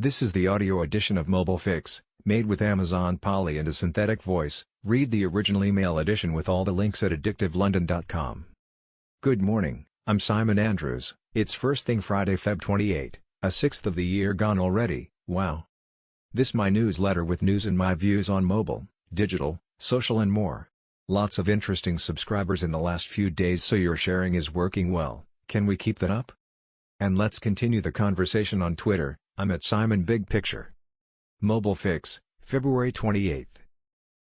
This is the audio edition of Mobile Fix, made with Amazon Polly and a synthetic voice. Read the original email edition with all the links at addictivelondon.com. Good morning, I'm Simon Andrews. It's First Thing Friday, Feb 28, a sixth of the year gone already. Wow. This my newsletter with news and my views on mobile, digital, social and more. Lots of interesting subscribers in the last few days, so your sharing is working well. Can we keep that up? And let's continue the conversation on Twitter. I'm at Simon Big Picture. Mobile Fix, February 28th.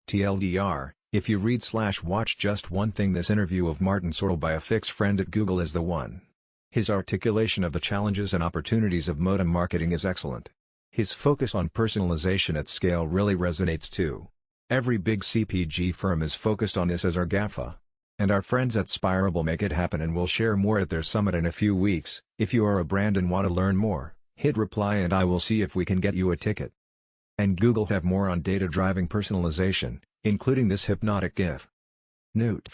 TLDR, if you read/watch just one thing, this interview of Martin Sorrell by a Fix friend at Google is the one. His articulation of the challenges and opportunities of modem marketing is excellent. His focus on personalization at scale really resonates too. Every big CPG firm is focused on this as our GAFA. And our friends at Spirable make it happen, and will share more at their summit in a few weeks. If you are a brand and want to learn more, hit reply and I will see if we can get you a ticket. And Google have more on data-driving personalization, including this hypnotic GIF. Note: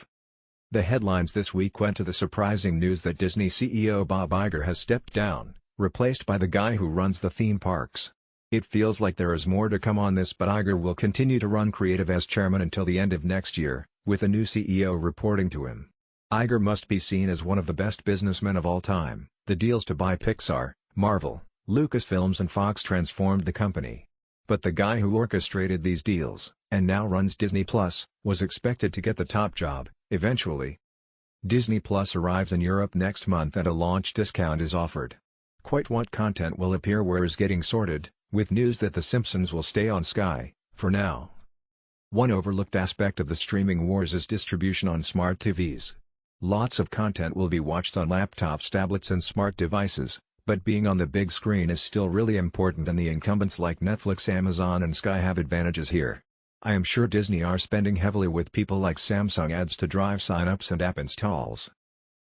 the headlines this week went to the surprising news that Disney CEO Bob Iger has stepped down, replaced by the guy who runs the theme parks. It feels like there is more to come on this, but Iger will continue to run creative as chairman until the end of next year, with a new CEO reporting to him. Iger must be seen as one of the best businessmen of all time. The deals to buy Pixar, Marvel, Lucasfilms and Fox transformed the company. But the guy who orchestrated these deals, and now runs Disney Plus, was expected to get the top job, eventually. Disney Plus arrives in Europe next month and a launch discount is offered. Quite what content will appear where is getting sorted, with news that The Simpsons will stay on Sky, for now. One overlooked aspect of the streaming wars is distribution on smart TVs. Lots of content will be watched on laptops, tablets and smart devices, but being on the big screen is still really important, and the incumbents like Netflix, Amazon and Sky have advantages here. I am sure Disney are spending heavily with people like Samsung ads to drive sign-ups and app installs.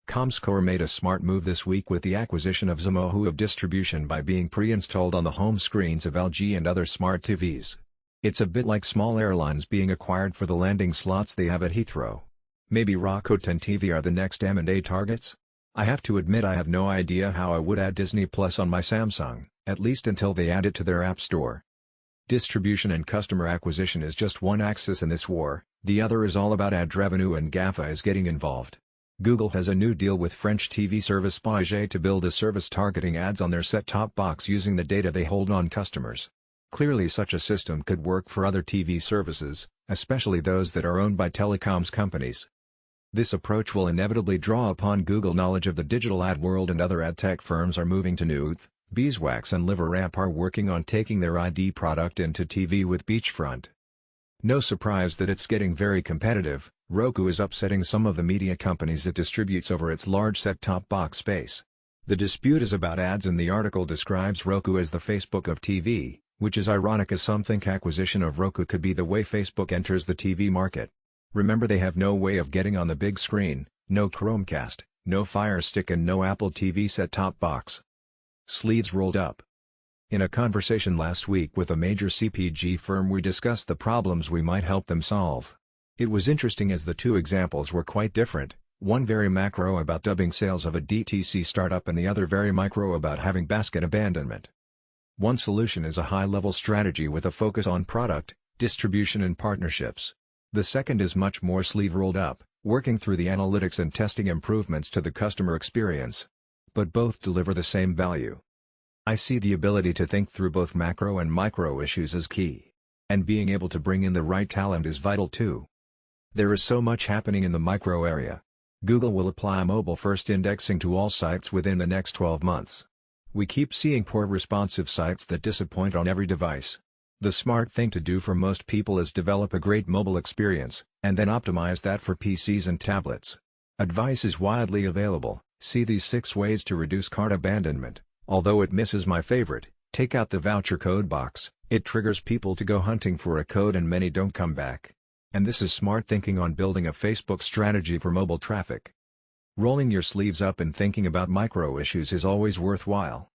Comscore made a smart move this week with the acquisition of Zomohu of distribution by being pre-installed on the home screens of LG and other smart TVs. It's a bit like small airlines being acquired for the landing slots they have at Heathrow. Maybe Rakuten TV are the next M&A targets? I have to admit I have no idea how I would add Disney Plus on my Samsung, at least until they add it to their app store. Distribution and customer acquisition is just one axis in this war, the other is all about ad revenue, and GAFA is getting involved. Google has a new deal with French TV service Page to build a service targeting ads on their set-top box using the data they hold on customers. Clearly such a system could work for other TV services, especially those that are owned by telecoms companies. This approach will inevitably draw upon Google knowledge of the digital ad world, and other ad tech firms are moving to Nooth. Beeswax and LiverAmp are working on taking their ID product into TV with Beachfront. No surprise that it's getting very competitive. Roku is upsetting some of the media companies it distributes over its large set-top box space. The dispute is about ads, and the article describes Roku as the Facebook of TV, which is ironic as some think acquisition of Roku could be the way Facebook enters the TV market. Remember, they have no way of getting on the big screen, no Chromecast, no Fire Stick and no Apple TV set-top box. Sleeves rolled up. In a conversation last week with a major CPG firm, we discussed the problems we might help them solve. It was interesting as the two examples were quite different, one very macro about doubling sales of a DTC startup and the other very micro about having basket abandonment. One solution is a high-level strategy with a focus on product, distribution and partnerships. The second is much more sleeve rolled up, working through the analytics and testing improvements to the customer experience. But both deliver the same value. I see the ability to think through both macro and micro issues as key. And being able to bring in the right talent is vital too. There is so much happening in the micro area. Google will apply mobile-first indexing to all sites within the next 12 months. We keep seeing poor responsive sites that disappoint on every device. The smart thing to do for most people is develop a great mobile experience, and then optimize that for PCs and tablets. Advice is widely available. See these 6 ways to reduce cart abandonment. Although it misses my favorite, take out the voucher code box. It triggers people to go hunting for a code and many don't come back. And this is smart thinking on building a Facebook strategy for mobile traffic. Rolling your sleeves up and thinking about micro issues is always worthwhile.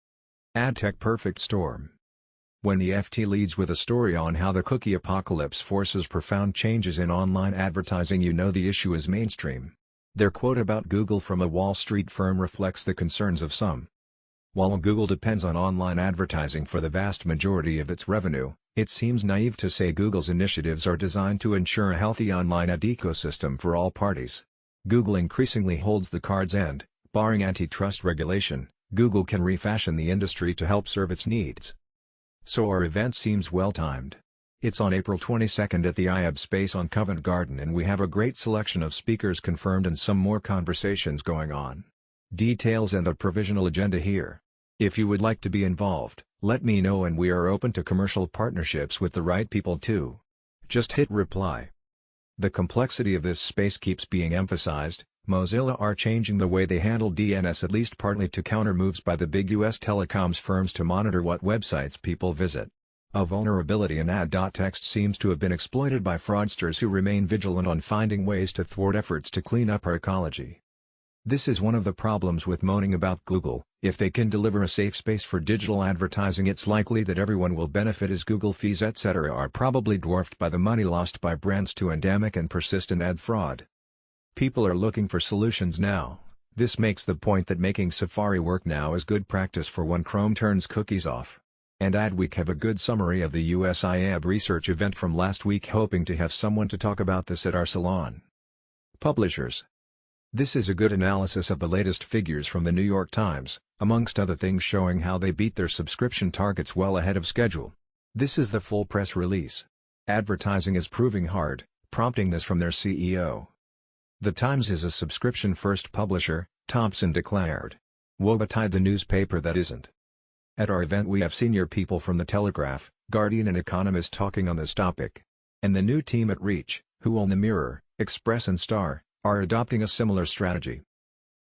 AdTech Perfect Storm. When the FT leads with a story on how the cookie apocalypse forces profound changes in online advertising, you know the issue is mainstream. Their quote about Google from a Wall Street firm reflects the concerns of some. While Google depends on online advertising for the vast majority of its revenue, it seems naive to say Google's initiatives are designed to ensure a healthy online ad ecosystem for all parties. Google increasingly holds the cards and, barring antitrust regulation, Google can refashion the industry to help serve its needs. So our event seems well-timed. It's on April 22nd at the IAB space on Covent Garden, and we have a great selection of speakers confirmed and some more conversations going on. Details and a provisional agenda here. If you would like to be involved, let me know, and we are open to commercial partnerships with the right people too. Just hit reply. The complexity of this space keeps being emphasized. Mozilla are changing the way they handle DNS, at least partly to counter moves by the big US telecoms firms to monitor what websites people visit. A vulnerability in ad.txt seems to have been exploited by fraudsters who remain vigilant on finding ways to thwart efforts to clean up our ecology. This is one of the problems with moaning about Google. If they can deliver a safe space for digital advertising, it's likely that everyone will benefit, as Google fees etc. are probably dwarfed by the money lost by brands to endemic and persistent ad fraud. People are looking for solutions now. This makes the point that making Safari work now is good practice for when Chrome turns cookies off. And Adweek have a good summary of the US IAB research event from last week, hoping to have someone to talk about this at our salon. Publishers. This is a good analysis of the latest figures from the New York Times, amongst other things showing how they beat their subscription targets well ahead of schedule. This is the full press release. Advertising is proving hard, prompting this from their CEO. The Times is a subscription-first publisher, Thompson declared. Woe betide the newspaper that isn't. At our event we have senior people from The Telegraph, Guardian and Economist talking on this topic. And the new team at Reach, who own the Mirror, Express and Star, are adopting a similar strategy.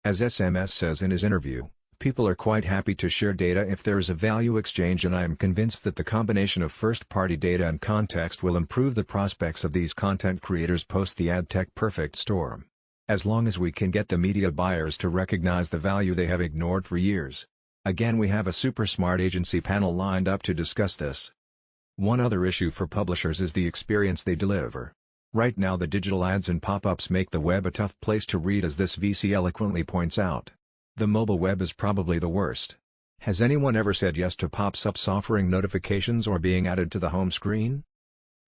As SMS says in his interview, people are quite happy to share data if there is a value exchange, and I am convinced that the combination of first-party data and context will improve the prospects of these content creators post the ad tech perfect storm. As long as we can get the media buyers to recognize the value they have ignored for years. Again, we have a super smart agency panel lined up to discuss this. One other issue for publishers is the experience they deliver. Right now the digital ads and pop-ups make the web a tough place to read, as this VC eloquently points out. The mobile web is probably the worst. Has anyone ever said yes to pop-ups offering notifications or being added to the home screen?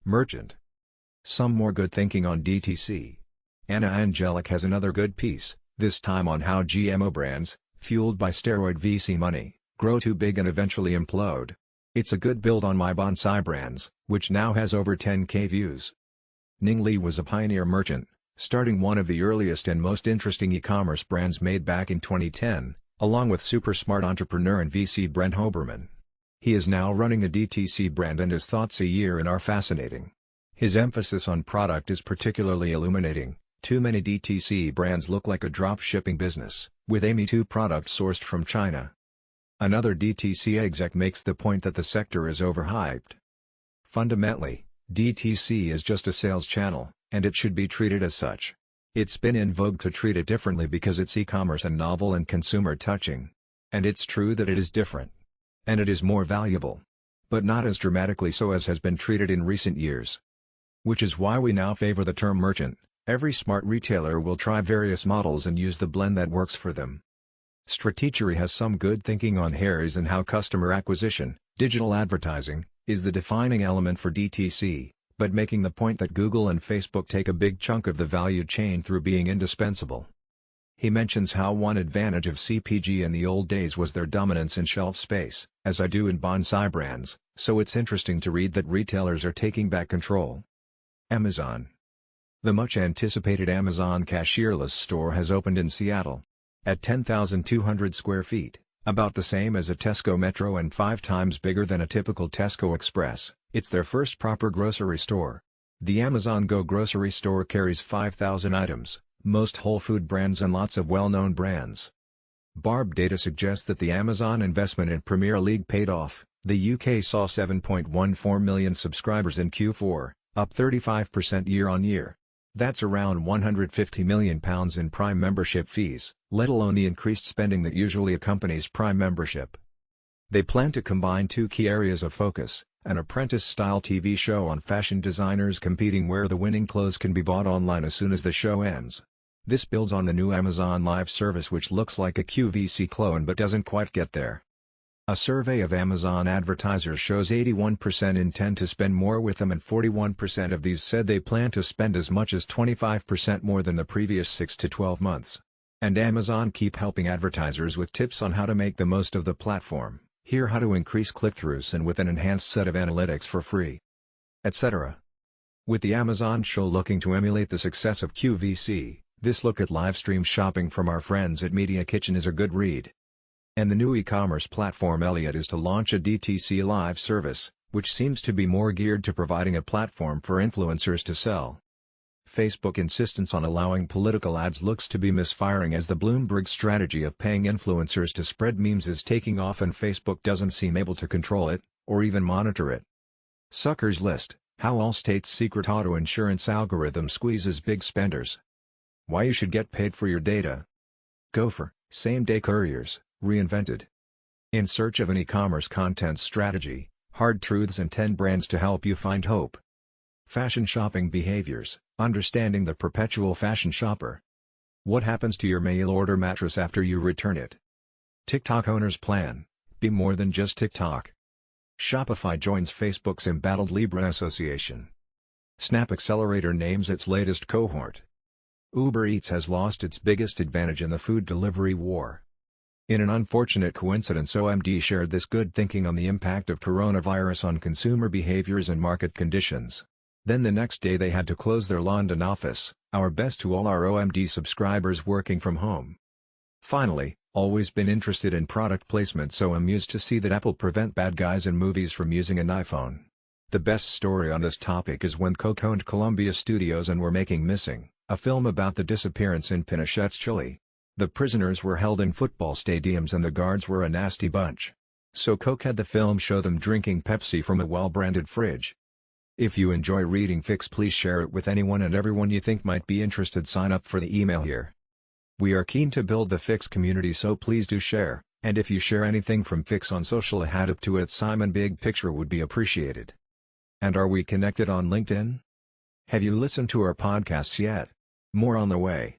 Merchant. Some more good thinking on DTC. Anna Angelic has another good piece, this time on how GMO brands, fueled by steroid VC money, grow too big and eventually implode. It's a good build on My Bonsai Brands, which now has over 10,000 views. Ning Li was a pioneer merchant, starting one of the earliest and most interesting e-commerce brands made back in 2010, along with super smart entrepreneur and VC Brent Hoberman. He is now running a DTC brand, and his thoughts a year in are fascinating. His emphasis on product is particularly illuminating. Too many DTC brands look like a drop-shipping business, with Me-Too product sourced from China. Another DTC exec makes the point that the sector is overhyped. Fundamentally, DTC is just a sales channel, and it should be treated as such. It's been in vogue to treat it differently because it's e-commerce and novel and consumer touching. And it's true that it is different. And it is more valuable. But not as dramatically so as has been treated in recent years. Which is why we now favor the term merchant. Every smart retailer will try various models and use the blend that works for them. Stratechery has some good thinking on Harry's and how customer acquisition, digital advertising, is the defining element for DTC, but making the point that Google and Facebook take a big chunk of the value chain through being indispensable. He mentions how one advantage of CPG in the old days was their dominance in shelf space, as I do in Bonsai Brands, so it's interesting to read that retailers are taking back control. Amazon. The much-anticipated Amazon cashierless store has opened in Seattle. At 10,200 square feet, about the same as a Tesco Metro and 5 times bigger than a typical Tesco Express, it's their first proper grocery store. The Amazon Go grocery store carries 5,000 items, most whole food brands and lots of well-known brands. Barb data suggests that the Amazon investment in Premier League paid off. The UK saw 7.14 million subscribers in Q4, up 35% year-on-year. That's around £150 million in Prime membership fees, let alone the increased spending that usually accompanies Prime membership. They plan to combine two key areas of focus, an apprentice-style TV show on fashion designers competing where the winning clothes can be bought online as soon as the show ends. This builds on the new Amazon Live service, which looks like a QVC clone but doesn't quite get there. A survey of Amazon advertisers shows 81% intend to spend more with them and 41% of these said they plan to spend as much as 25% more than the previous 6 to 12 months. And Amazon keep helping advertisers with tips on how to make the most of the platform, hear how to increase click-throughs and with an enhanced set of analytics for free, etc. With the Amazon show looking to emulate the success of QVC, this look at live stream shopping from our friends at Media Kitchen is a good read. And the new e-commerce platform Elliott is to launch a DTC live service, which seems to be more geared to providing a platform for influencers to sell. Facebook insistence on allowing political ads looks to be misfiring as the Bloomberg strategy of paying influencers to spread memes is taking off and Facebook doesn't seem able to control it, or even monitor it. Suckers list, how Allstate's secret auto insurance algorithm squeezes big spenders. Why you should get paid for your data. Gopher, same-day couriers, reinvented. In search of an e-commerce content strategy, hard truths and 10 brands to help you find hope. Fashion shopping behaviors, understanding the perpetual fashion shopper. What happens to your mail-order mattress after you return it? TikTok owner's plan, be more than just TikTok. Shopify joins Facebook's embattled Libra Association. Snap Accelerator names its latest cohort. Uber Eats has lost its biggest advantage in the food delivery war. In an unfortunate coincidence, OMD shared this good thinking on the impact of coronavirus on consumer behaviors and market conditions. Then the next day they had to close their London office. Our best to all our OMD subscribers working from home. Finally, always been interested in product placement, so amused to see that Apple prevent bad guys in movies from using an iPhone. The best story on this topic is when Coke owned Columbia Studios and were making Missing, a film about the disappearance in Pinochet's Chile. The prisoners were held in football stadiums and the guards were a nasty bunch. So Coke had the film show them drinking Pepsi from a well-branded fridge. If you enjoy reading Fix, please share it with anyone and everyone you think might be interested. Sign up for the email here. We are keen to build the Fix community, so please do share, and if you share anything from Fix on social, a hat up to it Simon Big Picture would be appreciated. And are we connected on LinkedIn? Have you listened to our podcasts yet? More on the way.